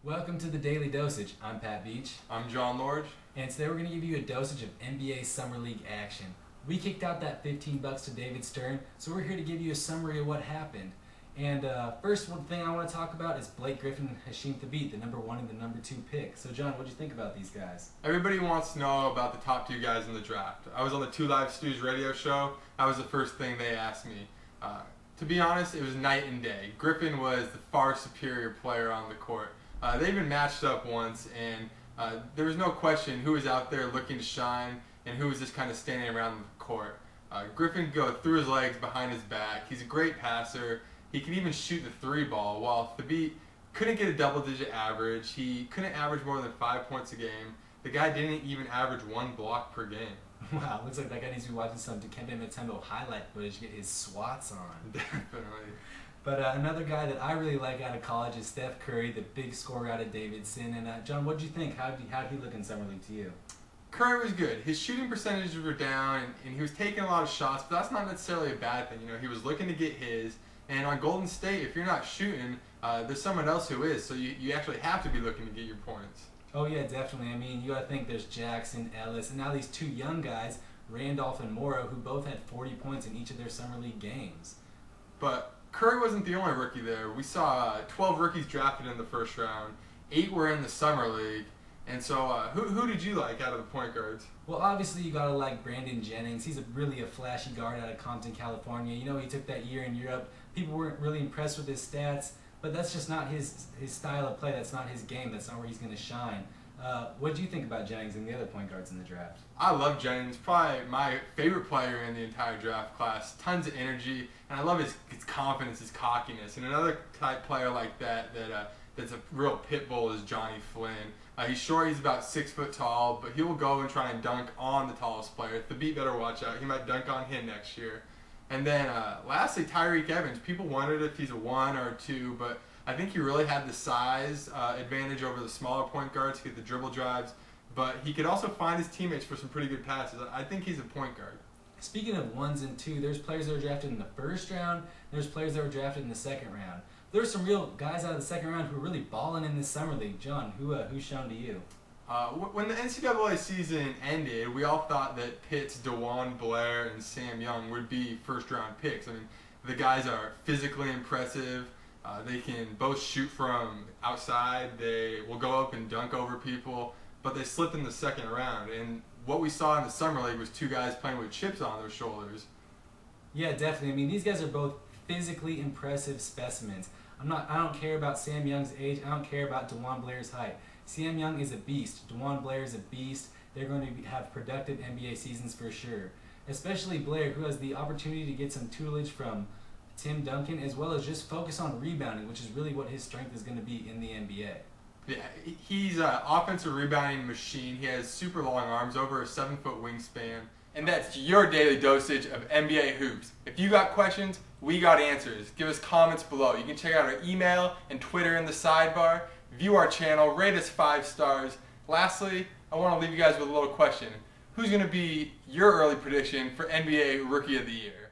Welcome to the Daily Dosage. I'm Pat Beach. I'm John Lorge. And today we're going to give you a dosage of NBA Summer League action. We kicked out that $15 to David Stern, so we're here to give you a summary of what happened. And first one thing I want to talk about is Blake Griffin and Hasheem Thabeet, the number 1 and the number 2 pick. So John, what do you think about these guys? Everybody wants to know about the top 2 guys in the draft. I was on the 2 Live Stews radio show. That was the first thing they asked me. To be honest, it was night and day. Griffin was the far superior player on the court. They've been matched up once, and there was no question who was out there looking to shine and who was just kind of standing around the court. Griffin could go through his legs, behind his back. He's a great passer. He can even shoot the 3 ball, while Thabeet couldn't get a double-digit average. He couldn't average more than 5 points a game. The guy didn't even average 1 block per game. Wow, looks like that guy needs to be watching some Dikembe Mutombo highlight footage to get his swats on. Definitely. But another guy that I really like out of college is Steph Curry, the big scorer out of Davidson. And John, what did you think? How did he look in Summer League to you? Curry was good. His shooting percentages were down, and he was taking a lot of shots, but that's not necessarily a bad thing. You know, he was looking to get his. And on Golden State, if you're not shooting, there's someone else who is. So you actually have to be looking to get your points. Oh yeah, definitely. I mean, you got to think there's Jackson, Ellis, and now these 2 young guys, Randolph and Morrow, who both had 40 points in each of their Summer League games. But Curry wasn't the only rookie there. We saw 12 rookies drafted in the first round. 8 were in the Summer League. And so who did you like out of the point guards? Well, obviously you got to like Brandon Jennings. He's really a flashy guard out of Compton, California. You know, he took that year in Europe. People weren't really impressed with his stats, but that's just not his style of play. That's not his game. That's not where he's going to shine. What do you think about Jennings and the other point guards in the draft? I love Jennings. Probably my favorite player in the entire draft class. Tons of energy, and I love his confidence, his cockiness. And another type player like that's a real pit bull is Johnny Flynn. He's short. He's about 6 foot tall, but he will go and try and dunk on the tallest player. Thabeet better watch out. He might dunk on him next year. And then lastly, Tyreke Evans. People wondered if he's a 1 or a 2, but I think he really had the size advantage over the smaller point guards to get the dribble drives. But he could also find his teammates for some pretty good passes. I think he's a point guard. Speaking of 1s and 2, there's players that were drafted in the first round. There's players that were drafted in the second round. There's some real guys out of the second round who are really balling in this Summer League. John, who's shown to you? When the NCAA season ended, we all thought that Pitt's DeJuan Blair and Sam Young would be first-round picks. I mean, the guys are physically impressive. They can both shoot from outside. They will go up and dunk over people, but they slipped in the second round. And what we saw in the Summer League was 2 guys playing with chips on their shoulders. Yeah, definitely. I mean, these guys are both physically impressive specimens. I don't care about Sam Young's age. I don't care about DeJuan Blair's height. Sam Young is a beast. DeJuan Blair is a beast. They're going to have productive NBA seasons for sure. Especially Blair, who has the opportunity to get some tutelage from Tim Duncan, as well as just focus on rebounding, which is really what his strength is going to be in the NBA. Yeah, he's an offensive rebounding machine. He has super long arms, over a 7-foot wingspan. And that's your daily dosage of NBA hoops. If you got questions, we got answers. Give us comments below. You can check out our email and Twitter in the sidebar. View our channel. Rate us 5 stars. Lastly, I want to leave you guys with a little question. Who's going to be your early prediction for NBA Rookie of the Year?